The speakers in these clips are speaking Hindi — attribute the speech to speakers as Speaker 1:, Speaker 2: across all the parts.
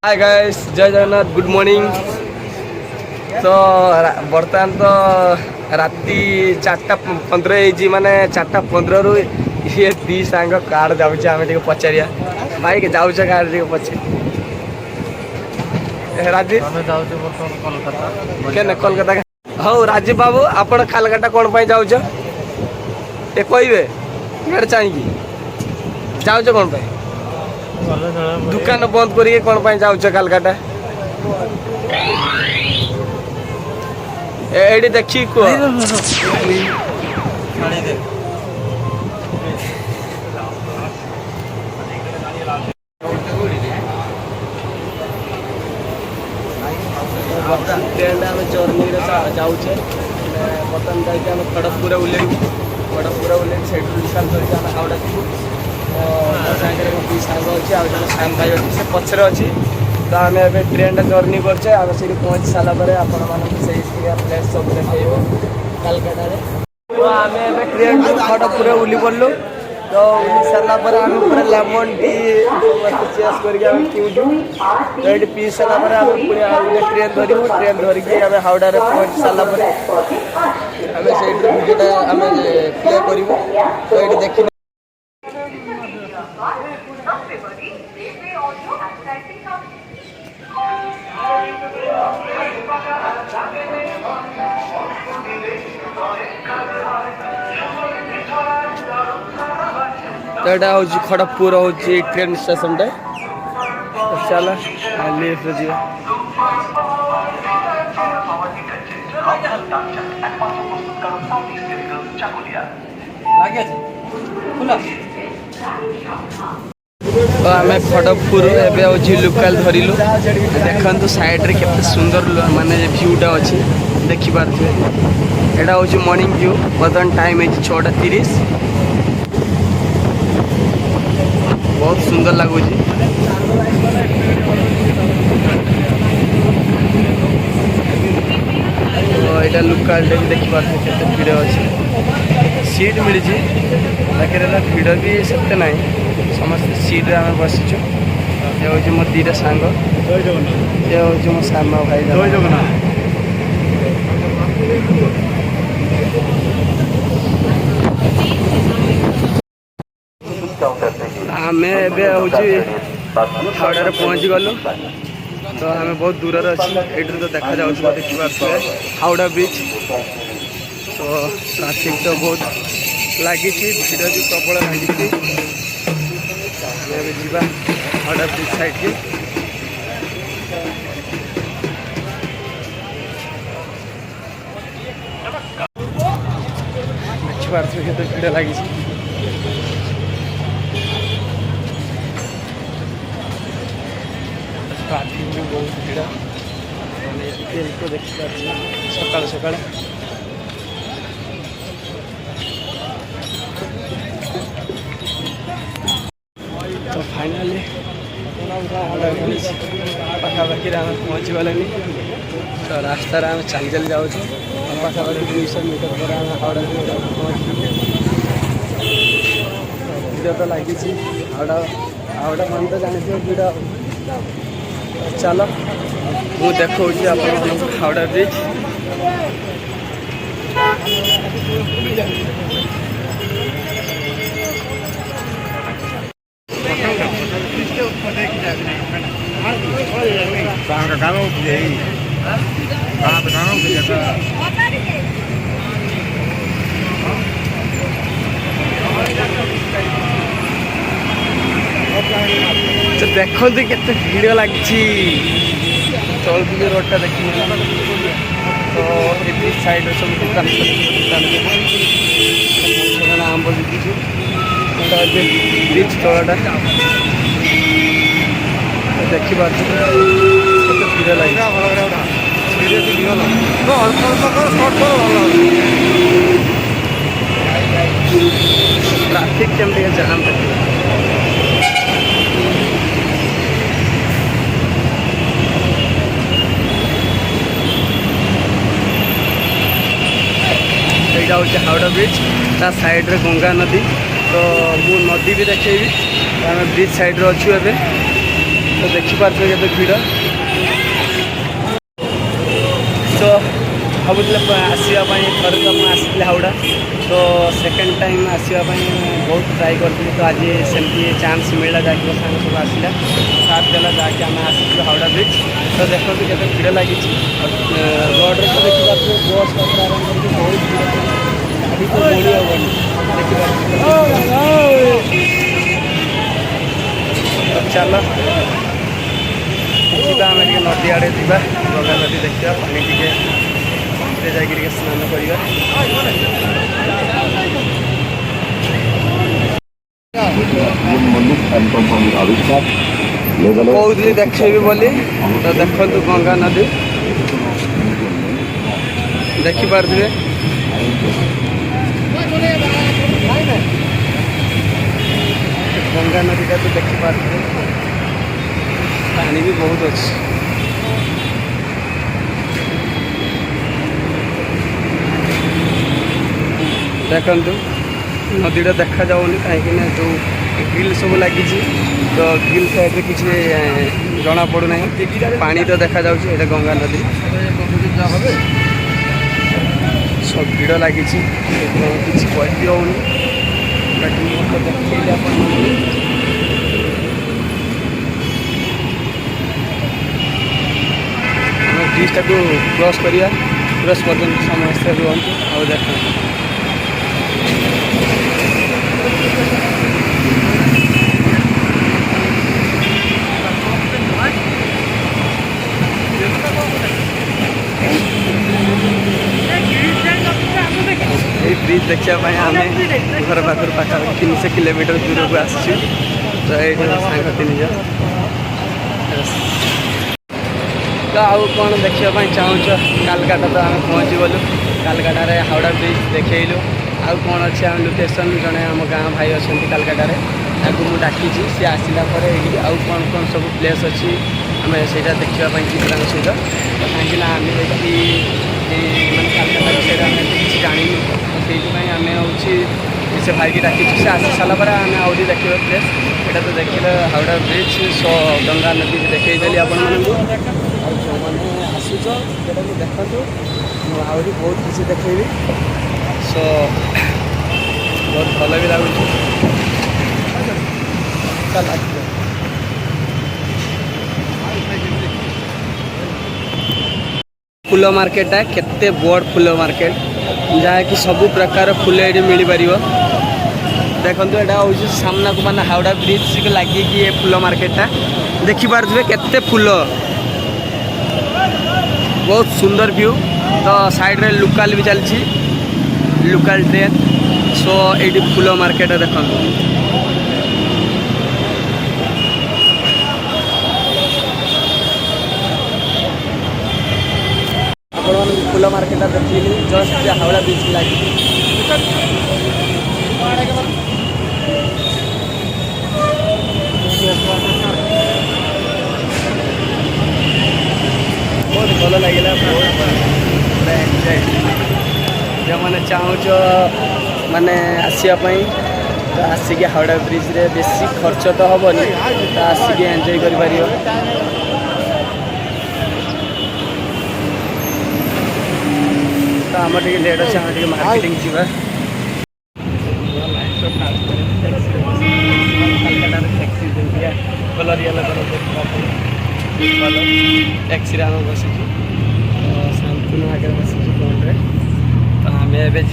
Speaker 1: हाय गाइस, जय जगन्नाथ, गुड मॉर्निंग। तो बर्तमान तो राति 4:15 माने 4:15 रु ये दी सांग कार जाऊँ आम टे पचारिया भाई के जाऊँ कार टे पचार राजीव के कोलकाता हाँ राजीव बाबू आप कालकाटा कौन पाई जाऊँ ये कहे इे चाहिए जाऊँ कौन पाई दुकान बंद करिए कौन पाई जाऊँ कालकाटा एडी देखी कह ट्रेन आम जर्नी जाऊे बर्तमान जाइए खड़गपुर ओह्लैबू से हावड़ा जीवु सागर गोटे सांग अच्छी आज श्याम भाई अच्छी से पचर अच्छी तो आम ए ट्रेन जर्नी करचे आम से पहुँची सारापर आपण प्लेस सब देख कालकाटा तो आम ए ट्रेन खड़गपुर ओह्ली पड़लु तो सारापर आम पूरा लेमन टी चेस करके तो ये पी सारापर आम पुणी ट्रेन धरू ट्रेन धरिकी आम हावड़ा पहुँची सारापर आम से भिडियोटा आम प्ले करूँ तो ये देख तो यहाँ हूँ खड़गपुर हूँ ट्रेन स्टेशन टे चल लिफ्ट जी तो आम खड़गपुर एवं लोकाल धरलु देखु साइड्रे के सुंदर माने भ्यूटा अच्छी देखिपे यहाँ हूँ मॉर्निंग व्यू बर्तमान टाइम है 6:30 बहुत सुंदर लगुच तो यहाँ लोकाल भी देखिपे के भिड़ अच्छे सीट मिली पाखे भिड़ भी सेते ना समस्त सीट्रे आम बसीचु ये हूँ मो दीटा सांग ये हूँ मो सामा भाई जय जगन्नाथ आम हावड़ा पहुँची गलु तो आम बहुत दूर अच्छी ये तो देखा देखिए हावड़ा ब्रिज तो ट्राफिक तो बहुत लगी भिड़ भी प्रबल लगी जा हावड़ा ब्रिज साइड की देखिए केते भिड़ लगी ट्राफिक भी बहुत भिड़ मैंने देखिए सकाल सकाल तो फाइनाली पाखापाखि आम पहुँची गले तो रास्तार आम चली चली जाऊँ पाखापाखि 200 मीटर पर आम हावड़ा पहुँचू भिड़ तो लगी हावड़ा हावड़ा मान तो जानी भिड़ चलो मु देखो आप हावड़ा ब्रिज तो देखो केते भिड़ लगी चलती रोडटा देखिए तो ये साइड सब दुकान आंब बिकुचु ब्रिज तलटा देखिए भिड़ लगी ट्राफिक केमती जाम देखिए यहाँ हूँ हावड़ा ब्रिज ता साइड रे गंगा नदी तो मु नदी भी देखेबी आम ब्रिज साइड रे अच्छु एबे तो देखिपारे केते भिड़ तो भावुले आसवाई थोड़े तो आसी हावड़ा तो सेकेंड टाइम आसवाई बहुत ट्राए करी तो आज सेमती चान्स मिलला जाकि साग सब आसला साथ देला जाकि आम आसी हावड़ा ब्रिज तो देखो केते भिड़ लगी रोड तो देखिए बस पाखे आरम्भ करके बहुत गाड़ी तो मोड़ी हेनी तो चल आम नदी आड़े जा गंगा नदी देखा पानी टे जाकर स्नान करवा कौली देखेबी बोली तो देखु गंगा नदी देखिपारे गंगा नदी का तो देखिपारे पानी भी बहुत अच्छी देखु नदीटा देखा जाऊनी कहीं जो ग्रिल सब लगी तो ग्रिल साइड किसी जना पड़ूना पानी तो देखा जाऊँ ये गंगा नदी सब भिड़ लगी किसी कही होनी देखिए ब्रिजटा को क्रॉस करिया क्रॉस पर्यटन समस्या रुहतु आ देख ब्रिज देखापी आम घर पाखर पाखा 300 किलोमीटर दूर को आसचु तो ये सांग 3 जन तो आउ कौन देखापी चाहूच कालकाटा तो आम पहुँची गलु कालकाटा हावड़ा ब्रिज देखलु आउ कौन अच्छे आम लोकेशन जड़े आम गाँ भाई अच्छा कालकाटा ताकू मुझे डाकी सी आसला आउ कौन कौन सब प्लेस अच्छी आम से देखापी जीव सहित तो कहीं आम मैंने कालकाटा से किसी जानी से आम हूँ से भाई की डाकी से आसी सारापर आम आहरी देखा प्लेस यहाँ तो देखिए हावड़ा ब्रिज सो गंगा नदी देखी आपण जो मैंने आसुच देखु आहरी बहुत किसी देखेबी सो बहुत भल भी लगुच फूल मार्केट है केते बड़ फूल मार्केट जहाँ कि सब प्रकार फूल ये मिल पार देखो यहाँ हूँ सामना को माना हावड़ा ब्रिज लगे कि ये फूल मार्केटा देखिपे केते फूल बहुत सुंदर व्यू तो साइड रे लोकल भी चलती लोकल ट्रेन सो ये फूल मार्केट देखो फूल मार्केट देखी जस्ट हावड़ा ब्रिज लगी बहुत भल लगे जो मैंने चाहूच माने आसवाई तो आसिक हावड़ा ब्रिज रे बेसी खर्च तो हेनी तो आसिक एंजॉय कर तो आम टे लेट अच्छे आम मार्केटिंग जावा कलर येलो टैक्सी आम बसी शांतनु आगे बसी फ्रंट तो आम एवं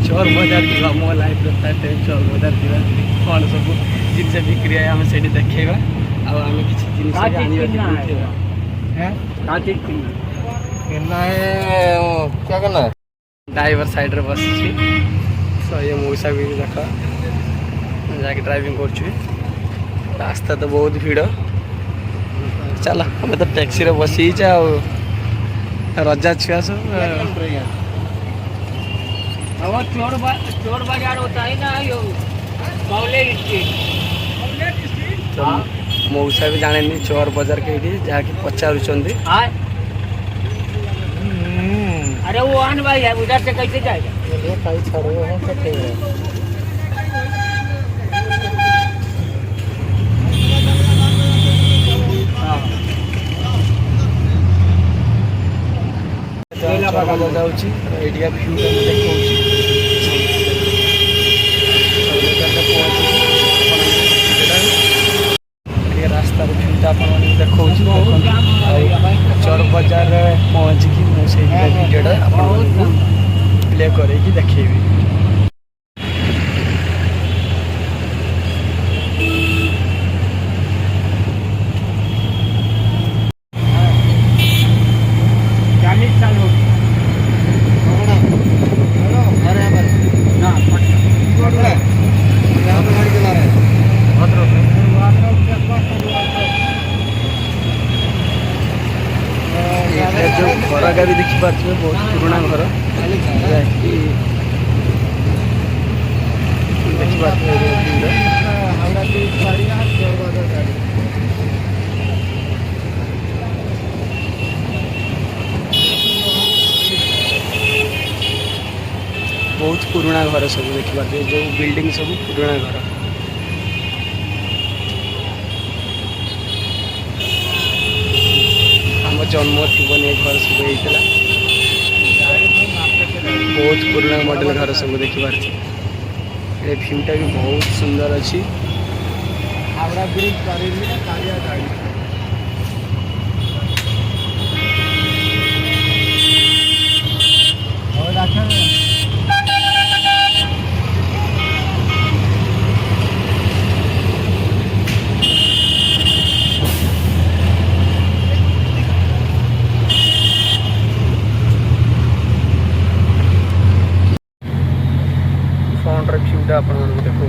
Speaker 1: चोर बजार जा मो लाइफ फास्ट टाइम चोर बजार जा कौन सब जिन बिक्री है आम से देखा आम किसी क्या करना ड्राइवर साइड रे बस तो ये मौसा भी देख जाके ड्राइविंग कर रास्ता तो बहुत भीड़ चल हमें तो टैक्सी रे बसी रजा छुआ सब
Speaker 2: चोर बाजार होता है ना यो
Speaker 1: तो मौसा भी जाने नहीं चोर बाजार कहीं जहाँकि पचारुंट
Speaker 2: अरे वो आन भाई है उधर से कैसे जाएगा
Speaker 1: ମଜା ଯାଉଛି ଏଇଠିକା ଭିୟୁଟା ମୁଁ ଦେଖାଉଛି ଟିକେ ରାସ୍ତାର ଭିୟୁଟା ଆପଣମାନଙ୍କୁ ଦେଖାଉଛି ଆଉ ଚୋର ବଜାରରେ ପହଞ୍ଚିକି ମୁଁ ସେଇ ଭିଡ଼ିଓଟା ଆପଣମାନଙ୍କୁ ପ୍ଲେ କରେଇକି ଦେଖେଇବି। जो घर का भी देखिपे बहुत पुराना घर बहुत पुराना घर सब देखा जो बिल्डिंग सब पुराना घर जन्म थी घर सब होता बहुत पुराना मॉडल घर सब देखिपार भ्यूटा भी बहुत सुंदर अच्छी हावड़ा ब्रिज भ्यूटा आप देखो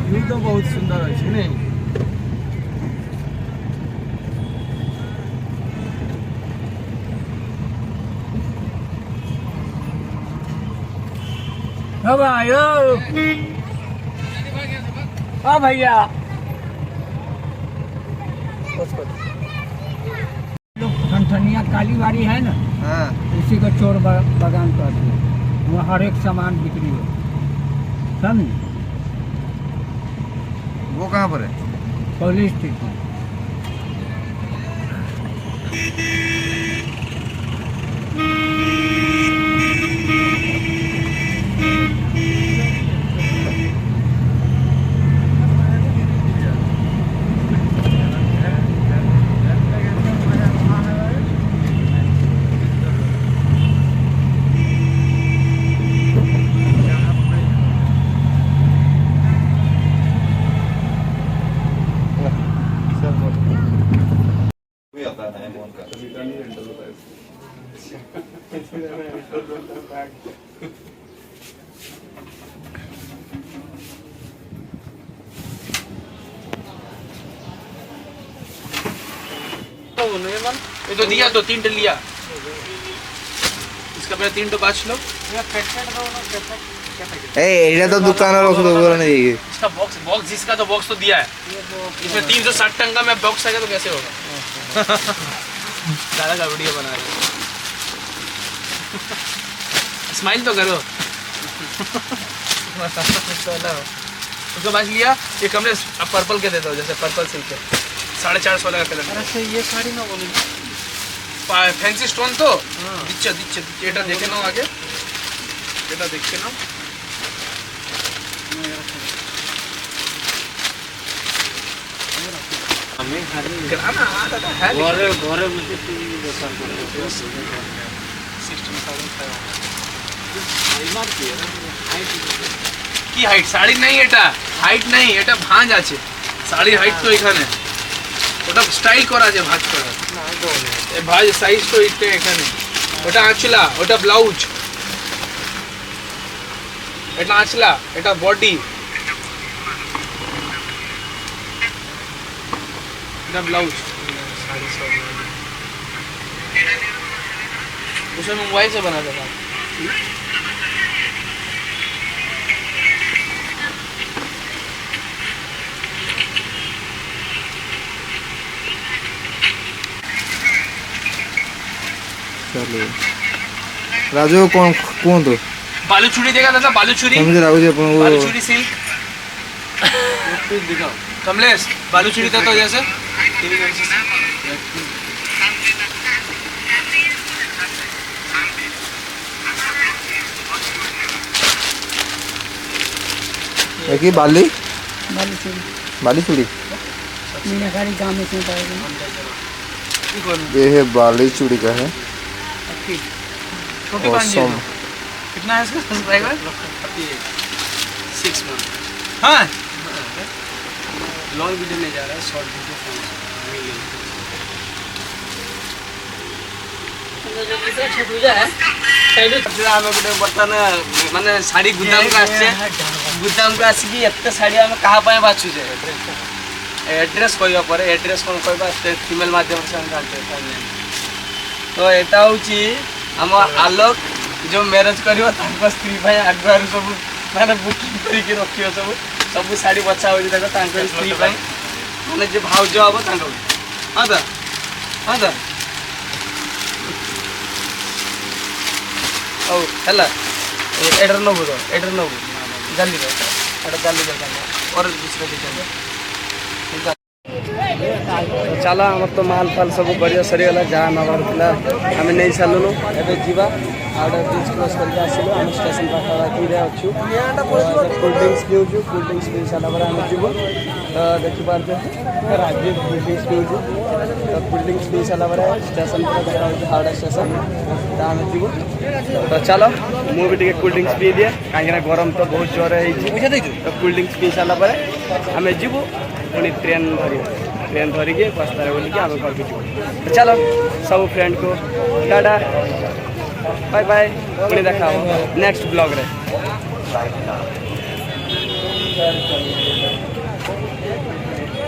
Speaker 1: व्यू तो बहुत सुंदर अच्छे नहीं भैया
Speaker 2: ठनठनिया कालीबाड़ी है ना,
Speaker 3: हाँ
Speaker 2: उसी का चोर बागान कहते हैं। वहाँ हर एक सामान बिक्री हो, समझे?
Speaker 3: वो कहाँ पर है?
Speaker 2: Police station.
Speaker 1: ये तो दिया तो 3 लिया इसका पहले 3 बाच लो
Speaker 3: এটা তো দোকানের ওষুধ ওগুলো নেই
Speaker 1: इसका बॉक्स बॉक्स जिसका तो बॉक्स तो दिया है इसमें 360 टन का मैं बॉक्स आएगा तो कैसे होगा दादा का वीडियो बना रहे स्माइल तो करो उसके बाद लिया ये कमरे अब पर्पल के देता हूँ जैसे पर्पल सिल्क के 450 का कलर ये साड़ी ना बोली फैंसी स्टोन तो दिच्छे दिच्छे এটা দেখে নাও আগে এটা দেখে নাও আমি খালি গ্রামে দাদা হ্যাঁ ঘরে ঘরে মধ্যে টিভি দোকান করে 16500 আইমার কি আইটি
Speaker 4: কি হাইট শাড়ি নাই এটা হাইট নাই এটা ভাঁজ আছে শাড়ি হাইট তো এখানে ওটা স্টাইল করা আছে ভাঁজ করা এই ভাঁজ সাইজ তো এটা এখানে ওটা আঁচলা ওটা ব্লাউজ এটা আঁচলা এটা বডি এটা ब्लाउज उसे मोबाइल से बना देगा
Speaker 3: चलो राजू कौन कौन तो
Speaker 4: बालूचूड़ी देगा दादा बालूचूड़ी
Speaker 3: समझ राजू जी अपन वो
Speaker 4: बालूचूड़ी सिल्क दिखाओ कमलेश बालूचूड़ी तो जैसे
Speaker 3: एक ही बाली
Speaker 2: बाली चूड़ी
Speaker 3: बाली चूड़ी
Speaker 2: मीनाकारी गाँव में से पाएगा
Speaker 3: ये है बाली चूड़ी का है
Speaker 4: छोटी बांधिए
Speaker 3: Awesome.
Speaker 4: तो। कितना है इसका सब्सक्राइबर 6 मंथ हाँ लॉन्ग वीडियो में जा रहा है शॉर्ट वीडियो
Speaker 1: ଆମେ ଗୋଟେ ବର୍ତ୍ତମାନ ମାନେ ଶାଢ଼ୀ ଗୁଦାମକୁ ଆସିଛେ ଗୁଦାମକୁ ଆସିକି ଏତେ ଶାଢ଼ୀ ଆମେ କାହା ପାଇଁ ବାଛୁଛେ ଏଡ୍ରେସ୍ କହିବା ପରେ ଏଡ୍ରେସ୍ କ'ଣ କହିବା ଫିମେଲ୍ ମାଧ୍ୟମରେ ସେମାନେ ଜାଣିପାରିବେ ତ ଏଇଟା ହେଉଛି ଆମ ଆଲୋକ ଯେଉଁ ମ୍ୟାରେଜ୍ କରିବ ତାଙ୍କ ସ୍ତ୍ରୀ ପାଇଁ ଆଗୁଆରୁ ସବୁ ମାନେ ବୁକିଂ କରିକି ରଖିବ ସବୁ ସବୁ ଶାଢ଼ୀ ବଛା ହେଉଛି ଦେଖ ତାଙ୍କ ସ୍ତ୍ରୀ ପାଇଁ ମାନେ ଯେ ଭାଉଜ ହବ ତାଙ୍କ ହଁ ତ ହଁ ତ ହଉ ହେଲା ଏଇଟାରେ ନେବୁ ତ ଏଇଟାରେ ନେବୁ ଜାଲିରେ ଏଇଟା ଜାଲି ଦରକାର ପରେ ଦୁସରା ଦେଇଥାନ୍ତେ ଚାଲ ଆମର ତ ମାଲ ଫାଲ ସବୁ କରିବା ସରିଗଲା ଯାହା ନେବାର ଥିଲା ଆମେ ନେଇ ସାରିଲୁଣୁ ଏବେ ଯିବା ଆଉ ଗୋଟେ ବ୍ରିଜ୍ କ୍ରସ୍ କରିକି ଆସିଲୁ ଆମେ ଷ୍ଟେସନ ପାଖାପାଖିରେ ଅଛୁ କୋଲ୍ଡ ଡ୍ରିଙ୍କସ୍ ପିଉଛୁ କୋଲ୍ଡ ଡ୍ରିଙ୍କସ୍ ପିଇ ସାରିଲା ପରେ ଆମେ ଯିବୁ ତ ଦେଖିପାରୁଛନ୍ତି ରାଜୀବ କୋଲ୍ଡ ଡ୍ରିଙ୍କସ୍ ପିଉଛୁ ତ କୋଲ୍ଡ ଡ୍ରିଙ୍କସ୍ ପିଇ ସାରିଲା ପରେ ଷ୍ଟେସନ ପୁରା ଦେଖା ହେଉଛି ହାଓଡ଼ା ଷ୍ଟେସନ ତ ଆମେ ଯିବୁ ତ ଚାଲ ମୁଁ ବି ଟିକେ କୋଲ୍ଡ ଡ୍ରିଙ୍କସ୍ ପିଇ ଦିଏ କାହିଁକିନା ଗରମ ତ ବହୁତ ଜୋରରେ ହେଇଛି ତ କୋଲ୍ଡ ଡ୍ରିଙ୍କସ୍ ପିଇ ସାରିଲା ପରେ ଆମେ ଯିବୁ ପୁଣି ଟ୍ରେନ୍ ଧରିବୁ ट्रेन धरिकी बस्तार बोलिकी आम घर को चलो सब फ्रेंड को टाटा बाय बाय पुणी देखा नेक्स्ट ब्लॉग रे।